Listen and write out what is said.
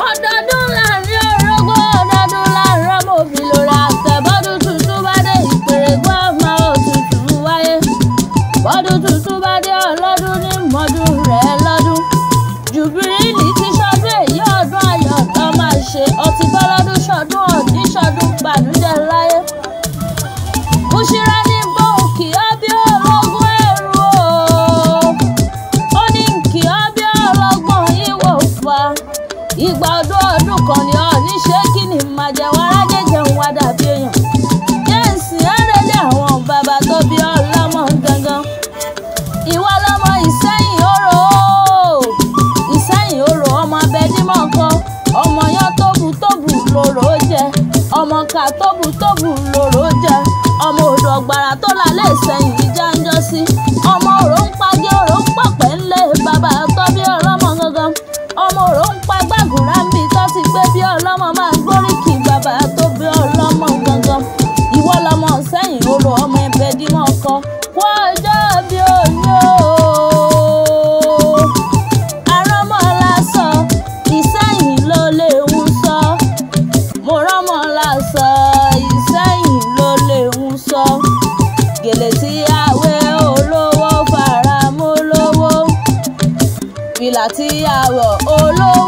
ọdọọdún láàrin orógbó ọdọọdún láàrin ọmọ òbí lórí àtẹ̀bọ́dún tuntun bá dé ìpèrègbọ́ ọmọ òtútù wáyé bọ́dún tuntun bá dé ọlọ́dún ní mọ́dún rẹ̀ lọ́dún jùbìrìlì ti ṣọdún èyí ọdún ayọ̀ lọ́ máa ṣe ọtí bọ́lọ́dún ṣọdún ọ̀dí ṣọdún gbàdújẹ́ láyé Bùṣírà ní bóun kì í bí ológun ẹrù ó ní kì í bí ọlọ́gbọ̀n ìwò fa ìgbà ọdún kan ni ọ ní ṣé kí ni máa jẹ wọn arájẹjẹ ń wá dàbí èèyàn jẹ́ǹsì ẹ̀rẹ́lẹ̀ àwọn bàbá tó bí ọlọ́mọ gangan ìwọ lọmọ Ìsẹ́yìn Orò ọmọ abẹ́dímọ̀ kan ọmọ yan tóbù lóró jẹ ọmọ ká tóbù lóró jẹ ọmọ odò ọ̀gbàrà tó lálẹ́ Ìsẹ́yìn ìjà ń jọ sí ọmọ òrò ń pagé òrò ń pọ̀pẹ́ ńlẹ̀ bàbá tó bí ọlọ́mọ gangan ọmọ òrò ń pa gbàgùrà ń bí tó ti gbé bí ọlọ́mọ máa ń gbóríkì bàbá tó bí ọlọ́mọ gangan ìwọ lọmọ Ìsẹ́yìn Orò ọmọ ẹbẹdímọ̀ kan kó ọjọ́ bí òní o àrọ́mọ lásọ Ìsẹ́yìn ló lè ń sọ mo rọ́mọ lásọ Ìsẹ́yìn ló lè ń sọ gèlè tí àwẹ̀ olówó fara mọ́ lówó fìlà tí àwọ̀ olówó